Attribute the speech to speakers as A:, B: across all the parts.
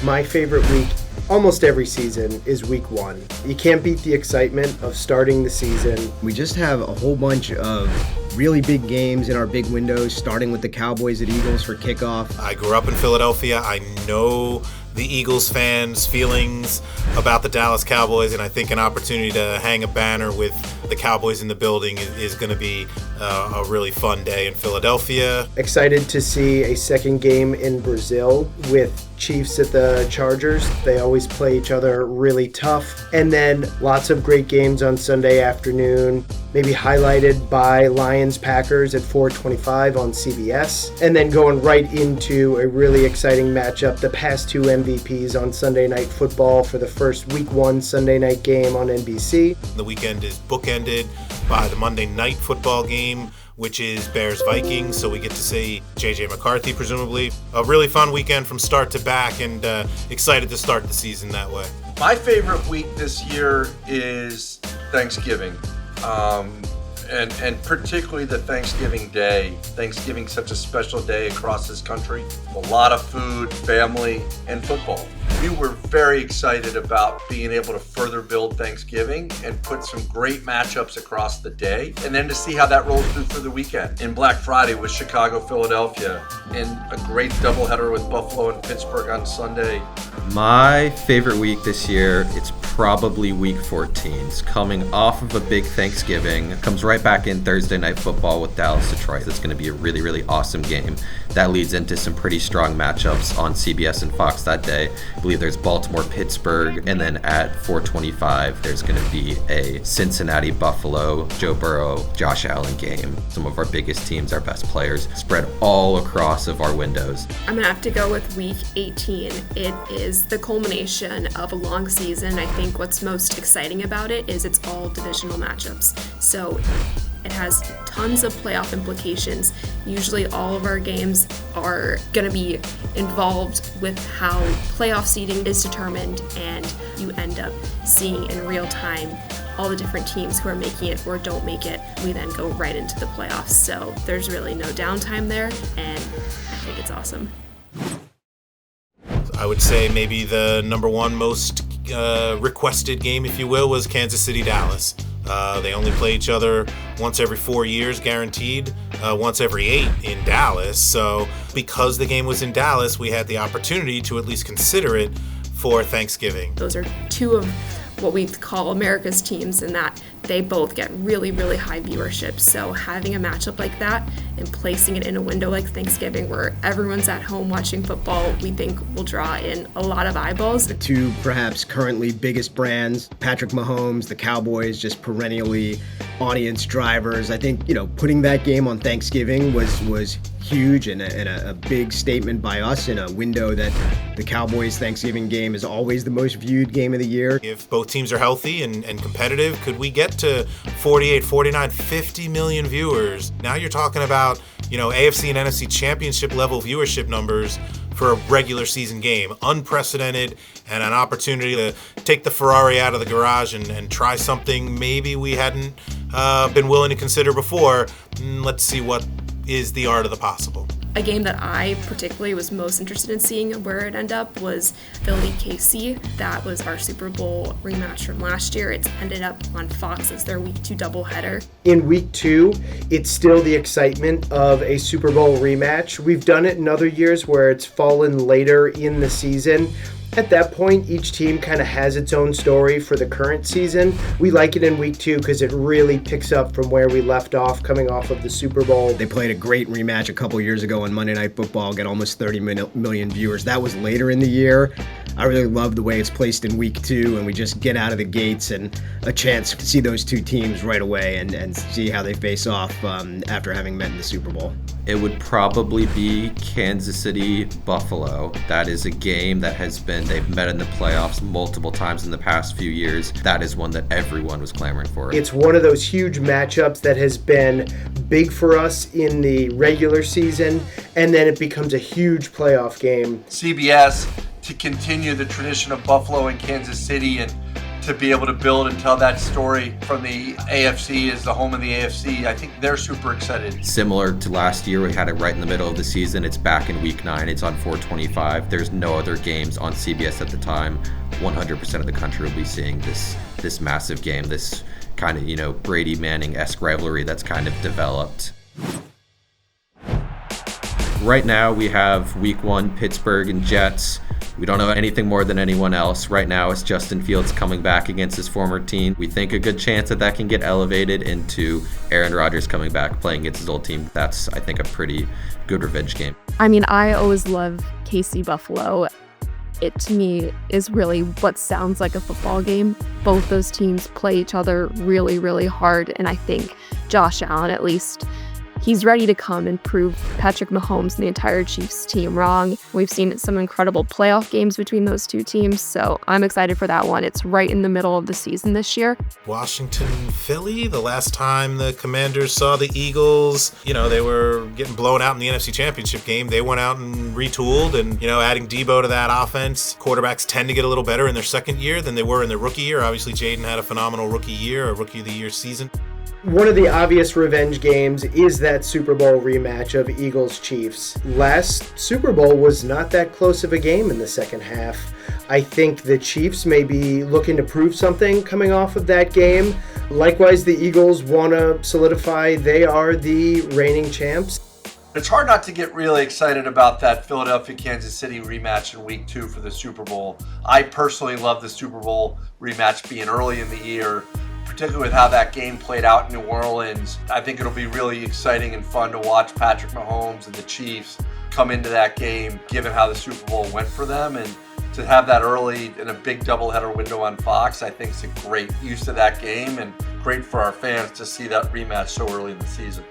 A: My favorite week almost every season is week 1. You can't beat the excitement of starting the season.
B: We just have a whole bunch of really big games in our big windows, starting with the Cowboys at Eagles for kickoff.
C: I grew up in Philadelphia. I know the Eagles fans' feelings about the Dallas Cowboys, and I think an opportunity to hang a banner with the Cowboys in the building is going to be a really fun day in Philadelphia.
A: Excited to see a second game in Brazil with Chiefs at the Chargers. They always play each other really tough. And then lots of great games on Sunday afternoon, maybe highlighted by Lions-Packers at 4:25 on CBS. And then going right into a really exciting matchup, the past 2 MVPs on Sunday Night Football for the first Week 1 Sunday night game on NBC.
C: The weekend is bookended by the Monday Night Football game, which is Bears-Vikings, so we get to see J.J. McCarthy, presumably. A really fun weekend from start to back, and excited to start the season that way.
D: My favorite week this year is Thanksgiving, and particularly the Thanksgiving Day. Thanksgiving, such a special day across this country. A lot of food, family, and football. We were very excited about being able to further build Thanksgiving and put some great matchups across the day, and then to see how that rolls through for the weekend. In Black Friday with Chicago, Philadelphia, and a great doubleheader with Buffalo and Pittsburgh on Sunday.
E: My favorite week this year, it's probably week 14. It's coming off of a big Thanksgiving. Comes right back in Thursday Night Football with Dallas Detroit. It's going to be a really, really awesome game. That leads into some pretty strong matchups on CBS and Fox that day. I believe there's Baltimore-Pittsburgh, and then at 4:25, there's going to be a Cincinnati-Buffalo, Joe Burrow, Josh Allen game. Some of our biggest teams, our best players, spread all across of our windows.
F: I'm going to have to go with week 18. It is the culmination of a long season. I think what's most exciting about it is it's all divisional matchups. So it has tons of playoff implications. Usually all of our games are going to be involved with how playoff seeding is determined, and you end up seeing in real time all the different teams who are making it or don't make it. We then go right into the playoffs. So there's really no downtime there, and I think it's awesome.
C: I would say maybe the number one most requested game, if you will, was Kansas City-Dallas. They only play each other once every 4 years, guaranteed, once every 8 in Dallas. So because the game was in Dallas, we had the opportunity to at least consider it for Thanksgiving.
F: Those are two of what we call America's teams, in that they both get really, really high viewership. So having a matchup like that and placing it in a window like Thanksgiving where everyone's at home watching football, we think will draw in a lot of eyeballs.
B: The two perhaps currently biggest brands, Patrick Mahomes, the Cowboys, just perennially audience drivers. I think, putting that game on Thanksgiving was huge and a big statement by us in a window that the Cowboys Thanksgiving game is always the most viewed game of the year.
C: If both teams are healthy and competitive, could we get to 48, 49, 50 million viewers? Now you're talking about, AFC and NFC championship level viewership numbers for a regular season game. Unprecedented, and an opportunity to take the Ferrari out of the garage and try something maybe we hadn't been willing to consider before. Let's see what is the art of the possible.
F: A game that I particularly was most interested in seeing where it ended up was Philly-KC. That was our Super Bowl rematch from last year. It's ended up on Fox as their Week 2 doubleheader.
A: In Week 2, it's still the excitement of a Super Bowl rematch. We've done it in other years where it's fallen later in the season. At that point, each team kind of has its own story for the current season. We like it in Week 2 because it really picks up from where we left off coming off of the Super Bowl.
B: They played a great rematch a couple years ago on Monday Night Football, got almost 30 million viewers. That was later in the year. I really love the way it's placed in Week 2, and we just get out of the gates and a chance to see those two teams right away and see how they face off after having met in the Super Bowl.
E: It would probably be Kansas City Buffalo. That is a game that they've met in the playoffs multiple times in the past few years. That is one that everyone was clamoring for.
A: It's one of those huge matchups that has been big for us in the regular season, and then it becomes a huge playoff game.
D: CBS, to continue the tradition of Buffalo and Kansas City and to be able to build and tell that story from the AFC as the home of the AFC. I think they're super excited.
E: Similar to last year, we had it right in the middle of the season. It's back in week 9. It's on 425. There's no other games on CBS at the time. 100% of the country will be seeing this massive game, this kind of, Brady Manning-esque rivalry that's kind of developed. Right now, we have week 1, Pittsburgh and Jets. We don't know anything more than anyone else. Right now, it's Justin Fields coming back against his former team. We think a good chance that can get elevated into Aaron Rodgers coming back, playing against his old team. That's, I think, a pretty good revenge game.
G: I mean, I always love KC Buffalo. It, to me, is really what sounds like a football game. Both those teams play each other really, really hard, and I think Josh Allen, at least, he's ready to come and prove Patrick Mahomes and the entire Chiefs team wrong. We've seen some incredible playoff games between those two teams, so I'm excited for that one. It's right in the middle of the season this year.
C: Washington, Philly, the last time the Commanders saw the Eagles, they were getting blown out in the NFC Championship game. They went out and retooled and, adding Debo to that offense. Quarterbacks tend to get a little better in their second year than they were in their rookie year. Obviously, Jaden had a phenomenal rookie year, a Rookie of the Year season.
A: One of the obvious revenge games is that Super Bowl rematch of Eagles-Chiefs. Last Super Bowl was not that close of a game in the second half. I think the Chiefs may be looking to prove something coming off of that game. Likewise, the Eagles want to solidify they are the reigning champs.
D: It's hard not to get really excited about that Philadelphia-Kansas City rematch in week 2 for the Super Bowl. I personally love the Super Bowl rematch being early in the year, particularly with how that game played out in New Orleans. I think it'll be really exciting and fun to watch Patrick Mahomes and the Chiefs come into that game, given how the Super Bowl went for them. And to have that early in a big doubleheader window on Fox, I think is a great use of that game and great for our fans to see that rematch so early in the season.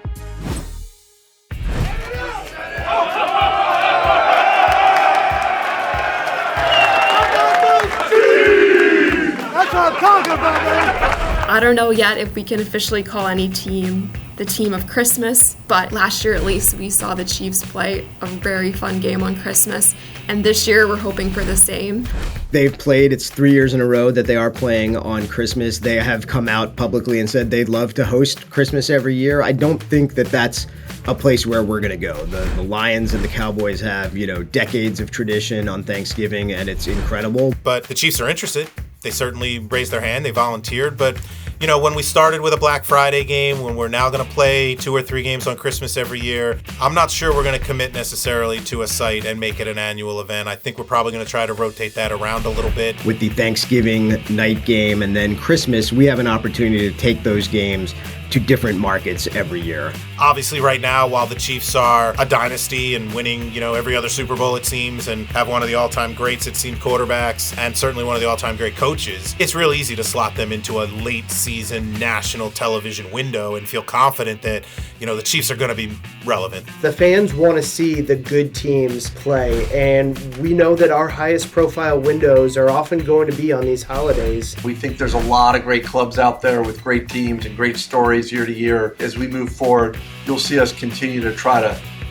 H: That's what I'm talking about, man.
F: I don't know yet if we can officially call any team the team of Christmas, but last year at least we saw the Chiefs play a very fun game on Christmas, and this year we're hoping for the same.
B: They've played, it's 3 years in a row that they are playing on Christmas. They have come out publicly and said they'd love to host Christmas every year. I don't think that that's a place where we're going to go. The Lions and the Cowboys have, decades of tradition on Thanksgiving, and it's incredible.
C: But the Chiefs are interested. They certainly raised their hand. They volunteered. But, when we started with a Black Friday game, when we're now going to play 2 or 3 games on Christmas every year, I'm not sure we're going to commit necessarily to a site and make it an annual event. I think we're probably going to try to rotate that around a little bit.
B: With the Thanksgiving night game and then Christmas, we have an opportunity to take those games to different markets every year.
C: Obviously, right now, while the Chiefs are a dynasty and winning, every other Super Bowl, it seems, and have one of the all-time greats, it seems, quarterbacks, and certainly one of the all-time great coaches, it's real easy to slot them into a late-season national television window and feel confident that, the Chiefs are going to be relevant.
A: The fans want to see the good teams play, and we know that our highest-profile windows are often going to be on these holidays.
D: We think there's a lot of great clubs out there with great teams and great stories year to year. As we move forward, you'll see us continue to try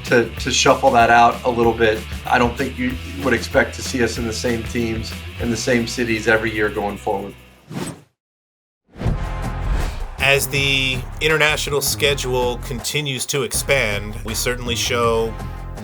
D: to shuffle that out a little bit. I don't think you would expect to see us in the same teams in the same cities every year going forward.
C: As the international schedule continues to expand, we certainly show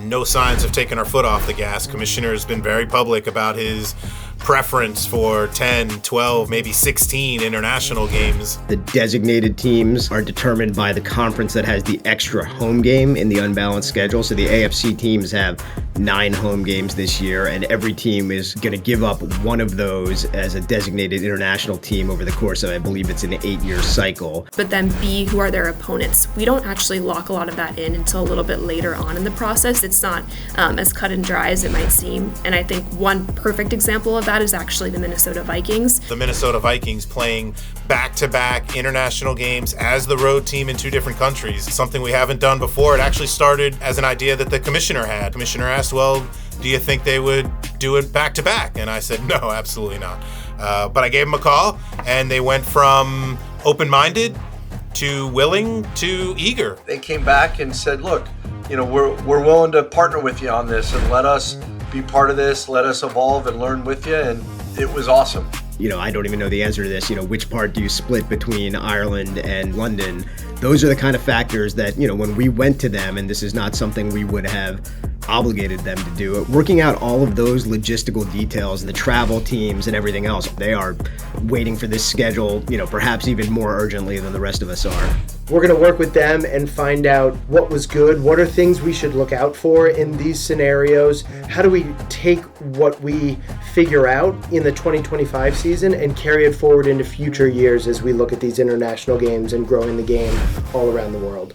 C: no signs of taking our foot off the gas. Commissioner has been very public about his preference for 10, 12, maybe 16 international games.
B: The designated teams are determined by the conference that has the extra home game in the unbalanced schedule. So the AFC teams have 9 home games this year, and every team is going to give up one of those as a designated international team over the course of, I believe it's an 8-year cycle.
F: But then B, who are their opponents? We don't actually lock a lot of that in until a little bit later on in the process. It's not as cut and dry as it might seem. And I think one perfect example of that is actually the Minnesota Vikings.
C: The Minnesota Vikings playing back-to-back international games as the road team in 2 different countries. Something we haven't done before. It actually started as an idea that the commissioner had. Commissioner asked, well, do you think they would do it back-to-back? And I said, no, absolutely not. But I gave them a call, and they went from open-minded to willing to eager.
D: They came back and said, look, we're willing to partner with you on this and let us be part of this, let us evolve and learn with you, and it was awesome.
B: I don't even know the answer to this, which part do you split between Ireland and London? Those are the kind of factors that, when we went to them, and this is not something we would have obligated them to do, working out all of those logistical details, the travel teams and everything else, they are waiting for this schedule, perhaps even more urgently than the rest of us are.
A: We're going to work with them and find out what was good, what are things we should look out for in these scenarios, how do we take what we figure out in the 2025 season and carry it forward into future years as we look at these international games and growing the game all around the world.